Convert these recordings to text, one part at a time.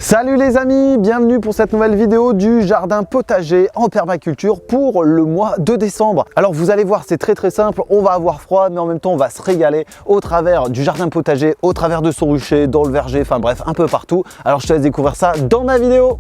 Salut les amis, bienvenue pour cette nouvelle vidéo du jardin potager en permaculture pour le mois de décembre. Alors vous allez voir, c'est très simple, on va avoir froid mais en même temps on va se régaler au travers du jardin potager, au travers de son rucher, dans le verger, enfin bref, un peu partout. Alors je te laisse découvrir ça dans ma vidéo.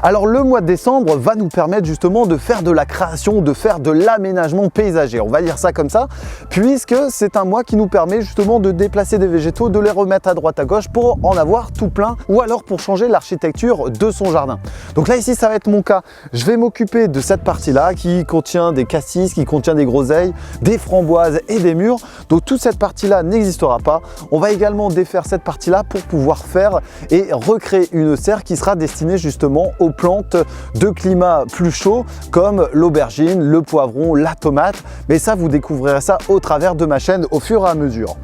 Alors le mois de décembre va nous permettre justement de faire de la création, de faire de l'aménagement paysager, on va dire ça comme ça, puisque c'est un mois qui nous permet justement de déplacer des végétaux, de les remettre à droite à gauche pour en avoir tout plein, ou alors pour changer l'architecture de son jardin. Donc là ici ça va être mon cas, je vais m'occuper de cette partie là qui contient des cassis, qui contient des groseilles, des framboises et des mûres, donc toute cette partie là n'existera pas. On va également défaire cette partie là pour pouvoir faire et recréer une serre qui sera destinée justement aux plantes de climat plus chaud comme l'aubergine, le poivron, la tomate, mais ça vous découvrirez ça au travers de ma chaîne au fur et à mesure.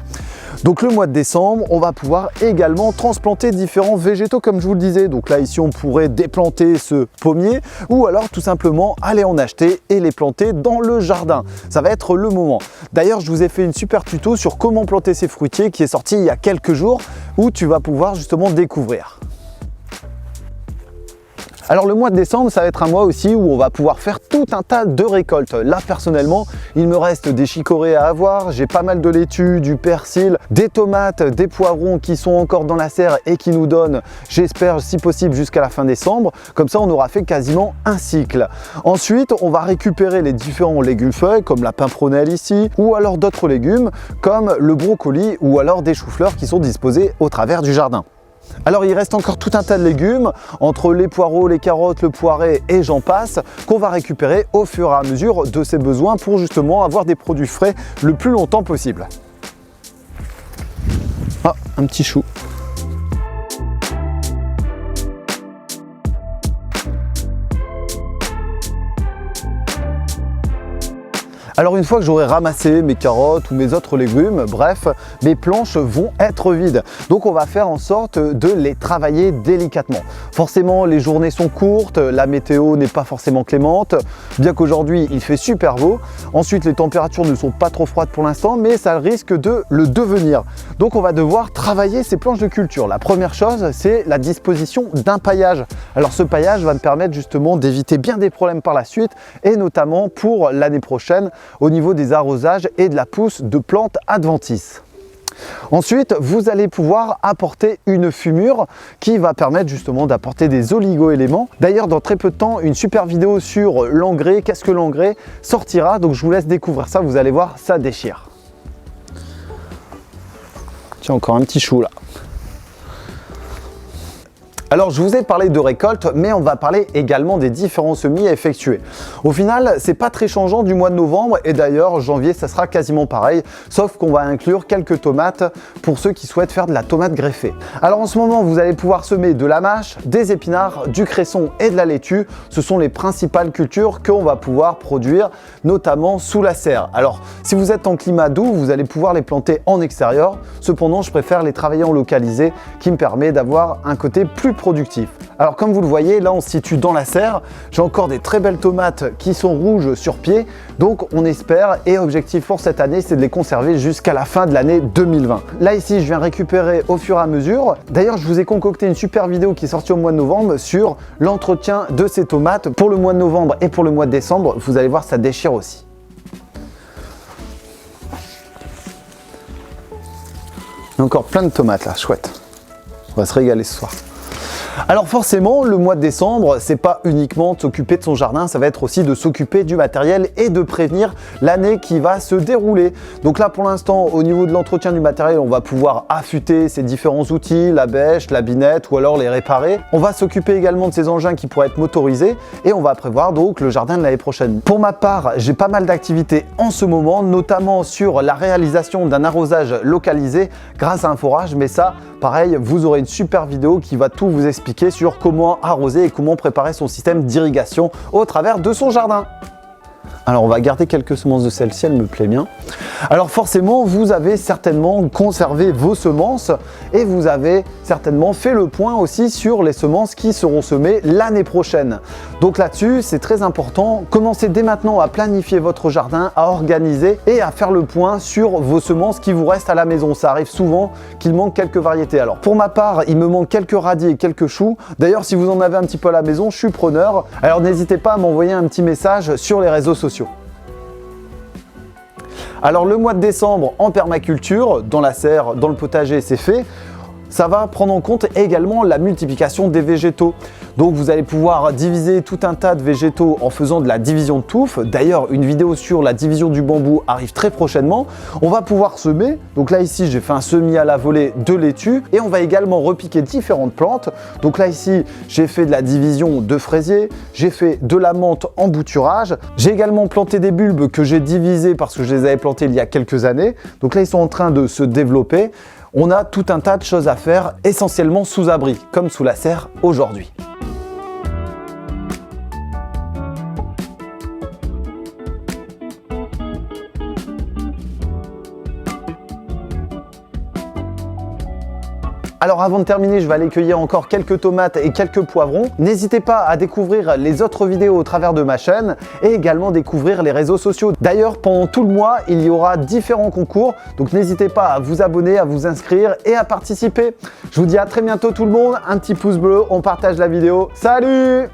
Donc le mois de décembre, on va pouvoir également transplanter différents végétaux comme je vous le disais. Donc là ici on pourrait déplanter ce pommier ou alors tout simplement aller en acheter et les planter dans le jardin. Ça va être le moment. D'ailleurs je vous ai fait une super tuto sur comment planter ces fruitiers qui est sorti il y a quelques jours où tu vas pouvoir justement découvrir. Alors le mois de décembre, ça va être un mois aussi où on va pouvoir faire tout un tas de récoltes. Là personnellement, il me reste des chicorées à avoir, j'ai pas mal de laitue, du persil, des tomates, des poivrons qui sont encore dans la serre et qui nous donnent, j'espère si possible jusqu'à la fin décembre. Comme ça on aura fait quasiment un cycle. Ensuite, on va récupérer les différents légumes feuilles comme la pimprenelle ici, ou alors d'autres légumes comme le brocoli ou alors des choux-fleurs qui sont disposés au travers du jardin. Alors il reste encore tout un tas de légumes, entre les poireaux, les carottes, le poiré et j'en passe, qu'on va récupérer au fur et à mesure de ses besoins pour justement avoir des produits frais le plus longtemps possible. Ah, un petit chou. Alors une fois que j'aurai ramassé mes carottes ou mes autres légumes, bref, mes planches vont être vides. Donc on va faire en sorte de les travailler délicatement. Forcément les journées sont courtes, la météo n'est pas forcément clémente, bien qu'aujourd'hui il fait super beau. Ensuite les températures ne sont pas trop froides pour l'instant, mais ça risque de le devenir. Donc on va devoir travailler ces planches de culture. La première chose, c'est la disposition d'un paillage. Alors ce paillage va me permettre justement d'éviter bien des problèmes par la suite, et notamment pour l'année prochaine, au niveau des arrosages et de la pousse de plantes adventices. Ensuite, vous allez pouvoir apporter une fumure qui va permettre justement d'apporter des oligo-éléments. D'ailleurs, dans très peu de temps, une super vidéo sur l'engrais, qu'est-ce que l'engrais, sortira. Donc je vous laisse découvrir ça, vous allez voir, ça déchire. Tiens, encore un petit chou là. Alors je vous ai parlé de récolte, mais on va parler également des différents semis à effectuer. Au final, c'est pas très changeant du mois de novembre, et d'ailleurs janvier ça sera quasiment pareil, sauf qu'on va inclure quelques tomates pour ceux qui souhaitent faire de la tomate greffée. Alors en ce moment, vous allez pouvoir semer de la mâche, des épinards, du cresson et de la laitue. Ce sont les principales cultures qu'on va pouvoir produire, notamment sous la serre. Alors si vous êtes en climat doux, vous allez pouvoir les planter en extérieur. Cependant, je préfère les travailler en localisé, qui me permet d'avoir un côté plus productif. Alors comme vous le voyez, là on se situe dans la serre, j'ai encore des très belles tomates qui sont rouges sur pied, donc on espère, et objectif pour cette année, c'est de les conserver jusqu'à la fin de l'année 2020. Là ici je viens récupérer au fur et à mesure. D'ailleurs je vous ai concocté une super vidéo qui est sortie au mois de novembre sur l'entretien de ces tomates pour le mois de novembre et pour le mois de décembre. Vous allez voir, ça déchire aussi. Il y a encore plein de tomates là, chouette. On va se régaler ce soir. Alors forcément, le mois de décembre, c'est pas uniquement de s'occuper de son jardin, ça va être aussi de s'occuper du matériel et de prévenir l'année qui va se dérouler. Donc là, pour l'instant, au niveau de l'entretien du matériel, on va pouvoir affûter ces différents outils, la bêche, la binette ou alors les réparer. On va s'occuper également de ces engins qui pourraient être motorisés et on va prévoir donc le jardin de l'année prochaine. Pour ma part, j'ai pas mal d'activités en ce moment, notamment sur la réalisation d'un arrosage localisé grâce à un forage, mais ça, pareil, vous aurez une super vidéo qui va tout vous expliquer sur comment arroser et comment préparer son système d'irrigation au travers de son jardin. Alors on va garder quelques semences de celle-ci, elle me plaît bien. Alors forcément, vous avez certainement conservé vos semences et vous avez certainement fait le point aussi sur les semences qui seront semées l'année prochaine. Donc là-dessus, c'est très important. Commencez dès maintenant à planifier votre jardin, à organiser et à faire le point sur vos semences qui vous restent à la maison. Ça arrive souvent qu'il manque quelques variétés. Alors pour ma part, il me manque quelques radis et quelques choux. D'ailleurs, si vous en avez un petit peu à la maison, je suis preneur. Alors n'hésitez pas à m'envoyer un petit message sur les réseaux sociaux. Alors le mois de décembre en permaculture, dans la serre, dans le potager, c'est fait. Ça va prendre en compte également la multiplication des végétaux. Donc vous allez pouvoir diviser tout un tas de végétaux en faisant de la division de touffe. D'ailleurs, une vidéo sur la division du bambou arrive très prochainement. On va pouvoir semer. Donc là ici, j'ai fait un semis à la volée de laitue et on va également repiquer différentes plantes. Donc là ici, j'ai fait de la division de fraisier, j'ai fait de la menthe en bouturage. J'ai également planté des bulbes que j'ai divisés parce que je les avais plantés il y a quelques années. Donc là, ils sont en train de se développer. On a tout un tas de choses à faire, essentiellement sous abri, comme sous la serre aujourd'hui. Alors avant de terminer, je vais aller cueillir encore quelques tomates et quelques poivrons. N'hésitez pas à découvrir les autres vidéos au travers de ma chaîne et également découvrir les réseaux sociaux. D'ailleurs, pendant tout le mois, il y aura différents concours, donc n'hésitez pas à vous abonner, à vous inscrire et à participer. Je vous dis à très bientôt tout le monde, un petit pouce bleu, on partage la vidéo. Salut!